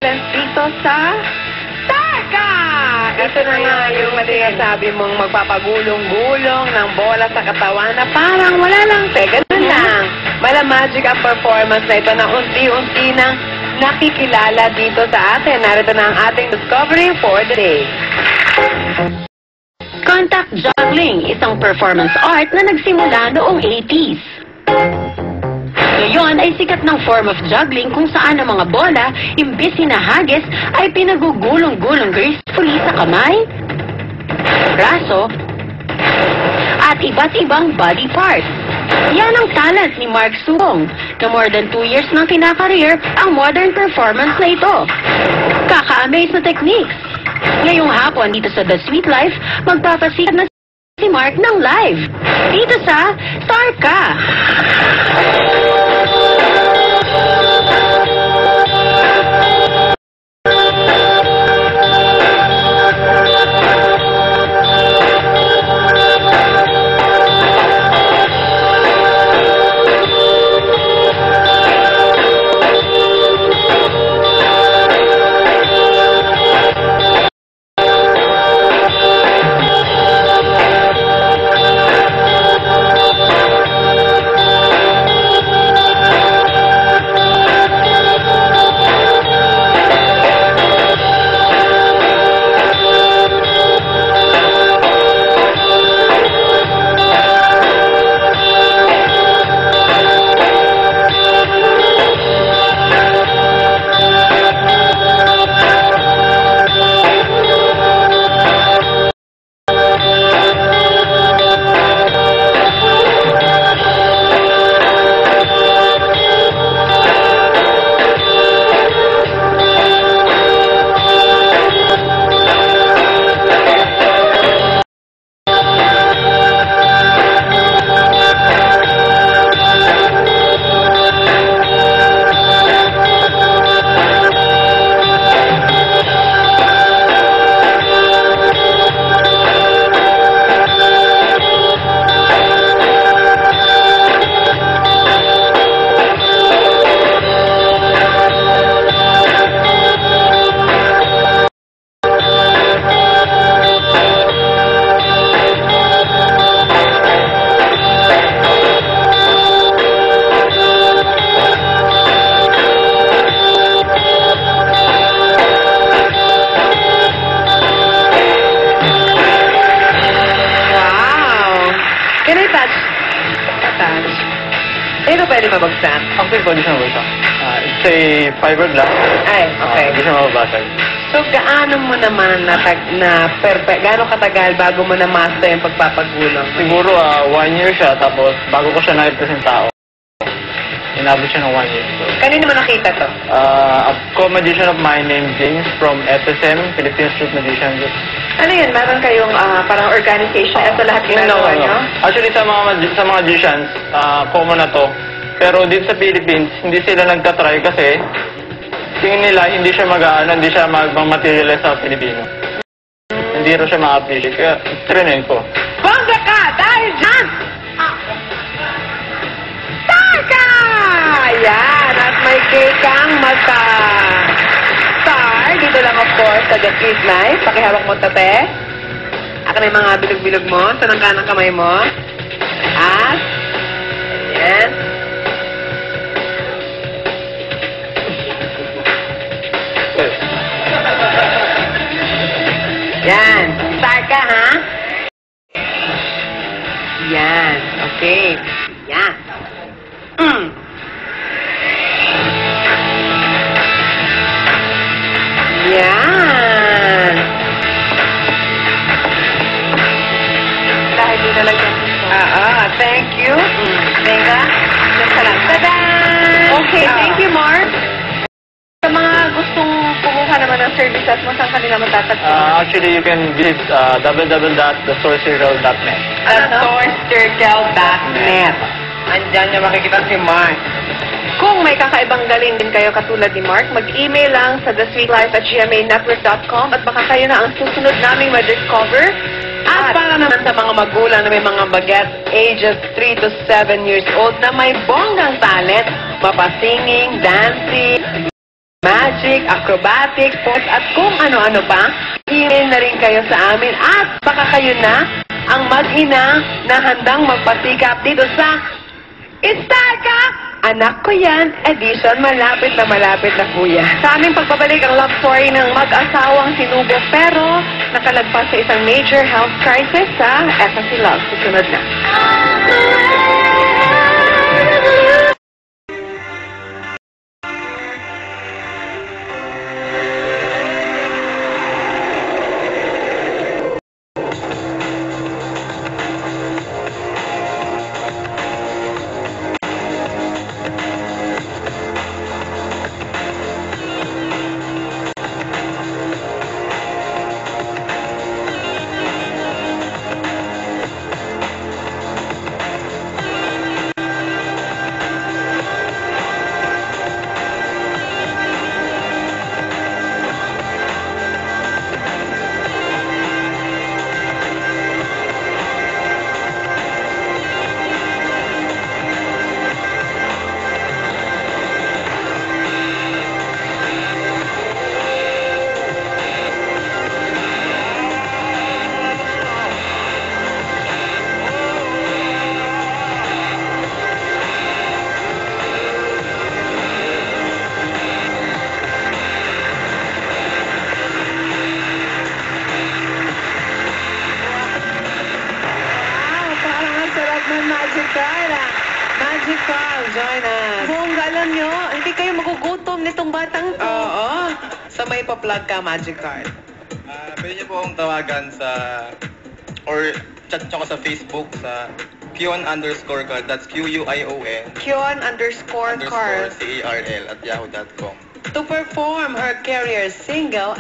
dito sa Tarka! Ito na nga yung sinasabi mong magpapagulong-gulong ng bola sa katawan na parang wala lang, ganun lang. Malamagic ang performance na ito na unti-unti nang nakikilala dito sa atin. Narito na ang ating discovery for the day. Contact juggling, isang performance art na nagsimula noong 80s. Ngayon ay sikat ng form of juggling kung saan ang mga bola, imbis hinahagis, ay pinagugulong-gulong gracefully sa kamay, braso, at iba't ibang body parts. Yan ang talent ni Mark Subong, na more than 2 years nang kinakareer ang modern performance na ito. Kaka-amaze na techniques. Ngayong hapon dito sa The Sweet Life, magpapasikat na si Mark ng live. Dito sa Tarka. Can I touch? Touch. Ito pwede mabagsak? Actually, pwede siya mabasag. It's a fiberglass. Ay, okay. Hindi siya mababasag. So, gaano mo naman gaano katagal bago mo na-master yung pagpapagulong? Siguro 1 year siya, tapos bago ko siya na-represent tao, inabot siya ng 1 year. So, Kanino mo nakita to? a co-magician of mine named James from FSM, Philippine Street Magician Group. Ano yun? Meron kayong parang organization? Ito lahat ginagawa nyo? Actually, sa mga magicians, common na to. Pero dito sa Philippines, hindi sila nagtatry kasi tingin nila hindi siya hindi siya mag-materialize sa Pilipino. Hindi rin siya ma-appreciate. Kaya, trinin ko. Bongga ka! Dahil dyan! Tarka! Yan! At may cake kang star. Dito lang, of course, sa The Sweet Life. Pakihawak mo, tate. Ako na yung mga bilog-bilog mo. Sa ng kanang kamay mo. At, ayan. Yan. Star ka, ha? Yan. Okay. Yan. Yan. Dahil din nalagyan dito. Thank you. Teka. Diyan ka lang. Tada! Okay, thank you, Mark. Sa mga gustong kumuha naman ng services mo, saan kanila matatagpuan? Actually, you can visit www.thesourcecircle.net. Thesourcecircle.net. Andyan niya makikita si Mark. Kung may kakaibang galing din kayo katulad ni Mark, mag-email lang sa thesweetlife@gmanetwork.com at baka kayo na ang susunod naming ma-discover. At para naman sa mga magulang na may mga bagets ages 3 to 7 years old na may bonggang talent, mapasinging, dancing, magic, acrobatic, pose, at kung ano-ano pa, email na rin kayo sa amin at baka kayo na ang mag-ina na handang magpasikap dito sa Istarka! Anak ko yan, edition malapit na po yan. Sa aming pagbabalik ang love story ng mag-asawang sinubo pero nakalagpas sa isang major health crisis sa FSC Love. Susunod na. Magical, join us. Bongga, alam nyo, hindi kayo magugutom nitong batang to. Oo. Sa may pa-plug ka, Magic Card. Pwede niyo po akong tawagan sa, or chat niyo ako sa Facebook sa Kion_card. That's Q-U-I-O-N Kion_card. _CARL @yahoo.com. To perform her career single,